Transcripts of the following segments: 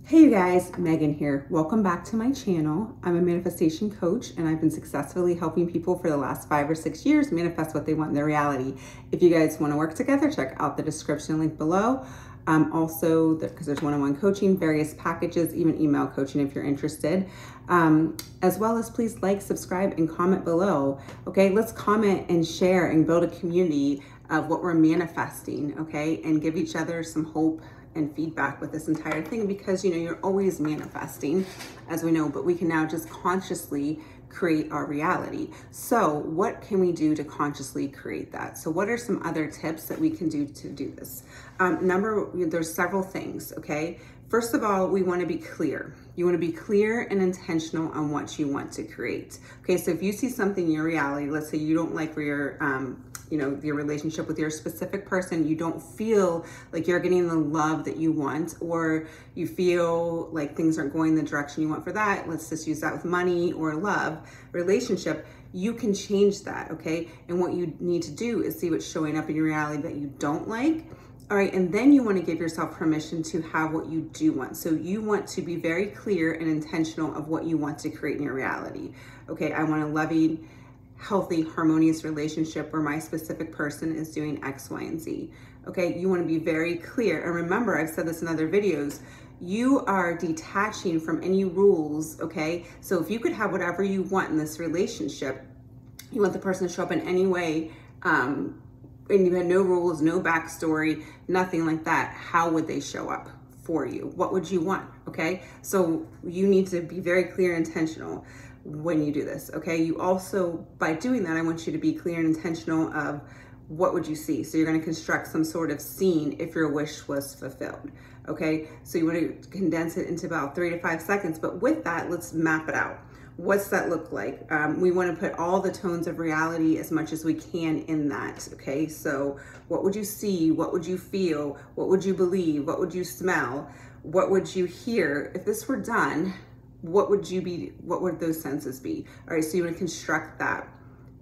Hey you guys, Megan here. Welcome back to my channel. I'm a manifestation coach and I've been successfully helping people for the last 5 or 6 years manifest what they want in their reality. If you guys want to work together, check out the description link below. Also, because there's one-on-one coaching, various packages, even email coaching if you're interested. As well as please like, subscribe, and comment below. Okay, let's comment and share and build a community of what we're manifesting, okay? And give each other some hope and feedback with this entire thing, because you're always manifesting, as we know, but we can now just consciously create our reality. So what can we do to consciously create that? So what are some other tips that we can do to do this? There's several things, okay? First of all, we want to be clear. You want to be clear and intentional on what you want to create. Okay, so if you see something in your reality, let's say you don't like where your relationship with your specific person, you don't feel like you're getting the love that you want, or you feel like things aren't going the direction you want for that. Let's just use that with money or love relationship. You can change that, okay? And what you need to do is see what's showing up in your reality that you don't like. All right, and then you want to give yourself permission to have what you do want. So you want to be very clear and intentional of what you want to create in your reality. Okay, I want a loving, healthy, harmonious relationship where my specific person is doing X, Y, and Z. Okay, you want to be very clear. And remember, I've said this in other videos, you are detaching from any rules, okay? So if you could have whatever you want in this relationship, you want the person to show up in any way, and you had no rules, no backstory, nothing like that, how would they show up for you? What would you want, okay? So you need to be very clear and intentional when you do this, okay? You also, by doing that, I want you to be clear and intentional of what would you see. So you're gonna construct some sort of scene if your wish was fulfilled, okay? So you wanna condense it into about 3 to 5 seconds, but with that, let's map it out. What's that look like? We want to put all the tones of reality as much as we can in that, okay? So what would you see? What would you feel? What would you believe? What would you smell? What would you hear? If this were done, what would those senses be? All right, so you want to construct that,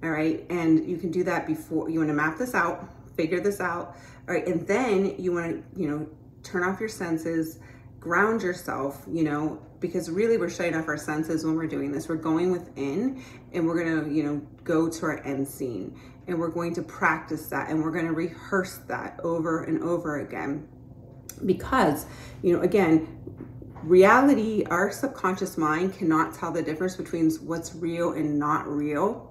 all right? And you can do that before, you want to map this out, figure this out, all right? And then you want to, turn off your senses, ground yourself, because really we're shutting off our senses when we're doing this. We're going within and we're gonna, go to our end scene, and we're going to practice that, and we're gonna rehearse that over and over again. Because, again, reality, our subconscious mind cannot tell the difference between what's real and not real.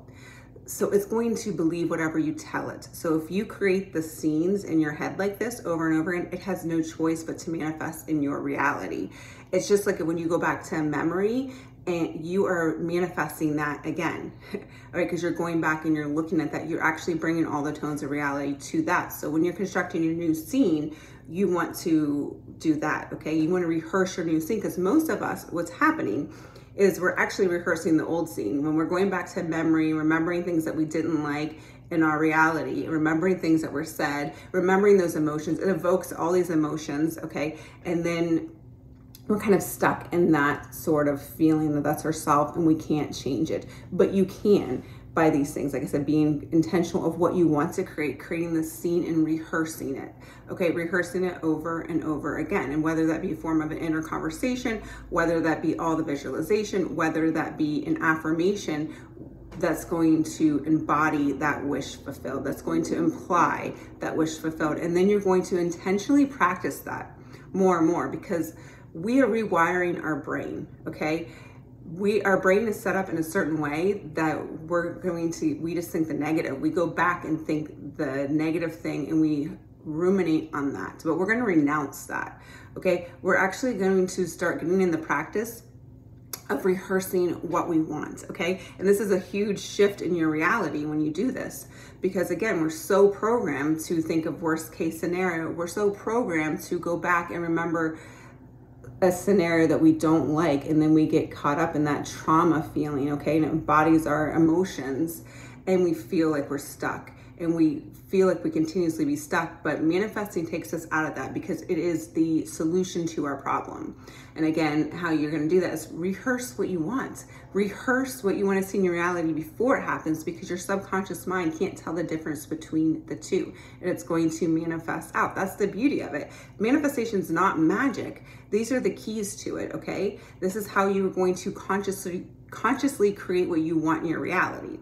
So it's going to believe whatever you tell it. So if you create the scenes in your head like this over and over again, it has no choice but to manifest in your reality. It's just like when you go back to a memory and you are manifesting that again, all right? Because you're going back and you're looking at that, you're actually bringing all the tones of reality to that. So when you're constructing your new scene, you want to do that, okay? You want to rehearse your new scene, because most of us, what's happening is we're actually rehearsing the old scene. When we're going back to memory, remembering things that we didn't like in our reality, remembering things that were said, remembering those emotions, it evokes all these emotions, okay? And then we're kind of stuck in that sort of feeling that that's ourself and we can't change it. But you can, by these things, like I said, being intentional of what you want to create, creating the scene and rehearsing it, okay? Rehearsing it over and over again. And whether that be a form of an inner conversation, whether that be all the visualization, whether that be an affirmation that's going to embody that wish fulfilled, that's going to imply that wish fulfilled. And then you're going to intentionally practice that more and more, because we are rewiring our brain, okay? Our brain is set up in a certain way that we just think the negative. We go back and think the negative thing and we ruminate on that, but we're going to renounce that, okay? We're actually going to start getting in the practice of rehearsing what we want, okay? And this is a huge shift in your reality when you do this, because again, we're so programmed to think of worst case scenario. We're so programmed to go back and remember a scenario that we don't like, and then we get caught up in that trauma feeling, okay? And it embodies our emotions and we feel like we're stuck. and we feel like we continuously be stuck, but manifesting takes us out of that because it is the solution to our problem. And again, how you're going to do that is rehearse what you want. Rehearse what you want to see in your reality before it happens, because your subconscious mind can't tell the difference between the two, and it's going to manifest out. That's the beauty of it. Manifestation is not magic. These are the keys to it, okay? This is how you're going to consciously create what you want in your reality.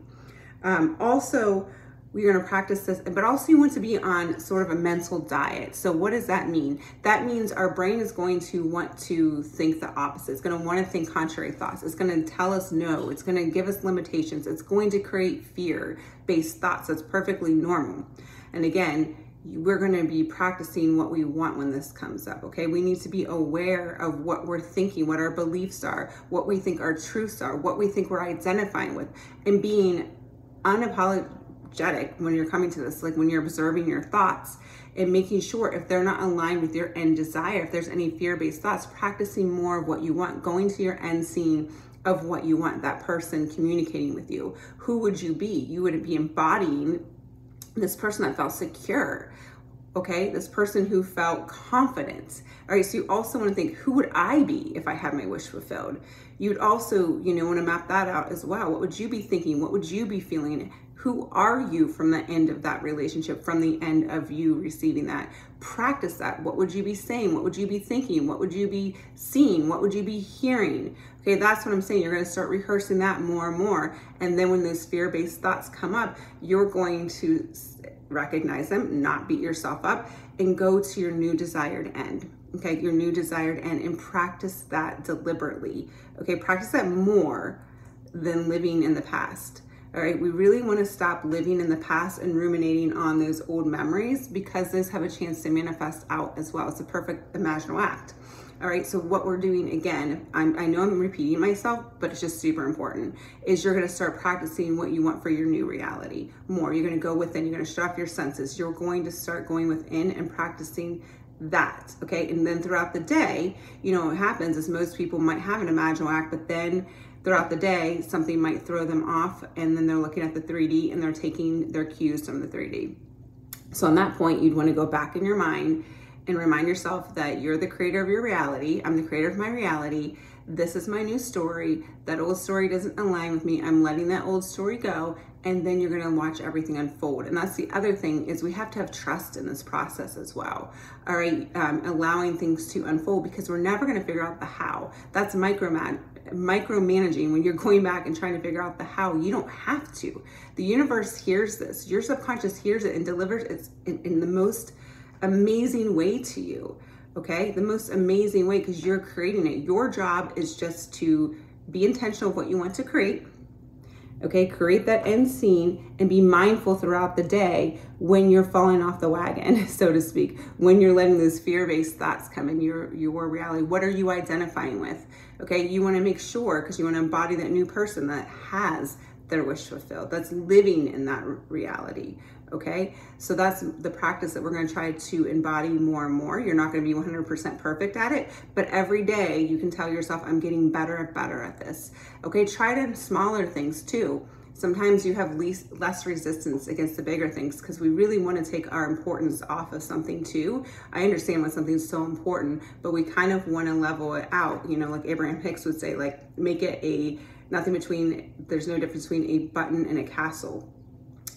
Also, we're going to practice this, but also you want to be on sort of a mental diet. So what does that mean? That means our brain is going to want to think the opposite. It's going to want to think contrary thoughts. It's going to tell us no. It's going to give us limitations. It's going to create fear-based thoughts. That's perfectly normal. And again, we're going to be practicing what we want when this comes up, okay? We need to be aware of what we're thinking, what our beliefs are, what we think our truths are, what we think we're identifying with, and being unapologetic when you're coming to this, like when you're observing your thoughts and making sure if they're not aligned with your end desire, if there's any fear-based thoughts, practicing more of what you want, going to your end scene of what you want, that person communicating with you. Who would you be? You would be embodying this person that felt secure, okay? This person who felt confident. All right, so you also want to think, who would I be if I had my wish fulfilled? You'd also, want to map that out as well. What would you be thinking? What would you be feeling? Who are you from the end of that relationship, from the end of you receiving that? Practice that. What would you be saying? What would you be thinking? What would you be seeing? What would you be hearing? Okay, that's what I'm saying. You're going to start rehearsing that more and more. And then when those fear-based thoughts come up, you're going to recognize them, not beat yourself up, and go to your new desired end. Okay, your new desired end, and practice that deliberately. Okay, practice that more than living in the past. All right, we really want to stop living in the past and ruminating on those old memories, because those have a chance to manifest out as well. It's a perfect imaginal act. All right, so what we're doing, again, I know I'm repeating myself, but it's just super important, is you're going to start practicing what you want for your new reality more. You're going to go within, you're going to shut off your senses. You're going to start going within and practicing that, okay? And then throughout the day, what happens is most people might have an imaginal act, but then throughout the day, something might throw them off, and then they're looking at the 3D and they're taking their cues from the 3D. So on that point, you'd want to go back in your mind and remind yourself that you're the creator of your reality. I'm the creator of my reality. This is my new story. That old story doesn't align with me. I'm letting that old story go. And then you're going to watch everything unfold. And that's the other thing, is we have to have trust in this process as well. All right. Allowing things to unfold, because we're never going to figure out the how. That's micromanaging. When you're going back and trying to figure out the how, you don't have to. The universe hears this. Your subconscious hears it and delivers it in the most amazing way to you. Okay. The most amazing way, because you're creating it. Your job is just to be intentional of what you want to create. Okay, create that end scene and be mindful throughout the day when you're falling off the wagon, so to speak, when you're letting those fear-based thoughts come in your reality. What are you identifying with? Okay, you want to make sure, because you want to embody that new person that has their wish fulfilled, that's living in that reality. Okay, so that's the practice that we're going to try to embody more and more. You're not going to be 100% perfect at it, but every day you can tell yourself, I'm getting better and better at this. Okay, try it in smaller things too. Sometimes you have less resistance against the bigger things, because we really want to take our importance off of something too. I understand when something's so important, but we kind of want to level it out. Like Abraham Hicks would say, like, make it there's no difference between a button and a castle.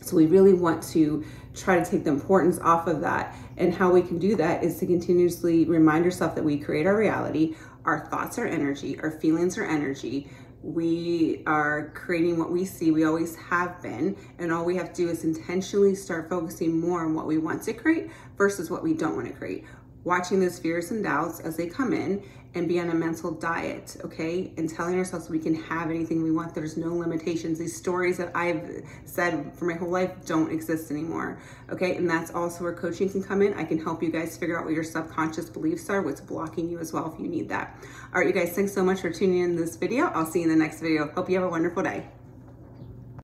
So we really want to try to take the importance off of that. And how we can do that is to continuously remind yourself that we create our reality. Our thoughts are energy. Our feelings are energy. We are creating what we see. We always have been. And all we have to do is intentionally start focusing more on what we want to create versus what we don't want to create. Watching those fears and doubts as they come in, and be on a mental diet, okay? And telling ourselves we can have anything we want. There's no limitations. These stories that I've said for my whole life don't exist anymore, okay? And that's also where coaching can come in. I can help you guys figure out what your subconscious beliefs are, what's blocking you as well if you need that. All right, you guys, thanks so much for tuning in this video. I'll see you in the next video. Hope you have a wonderful day.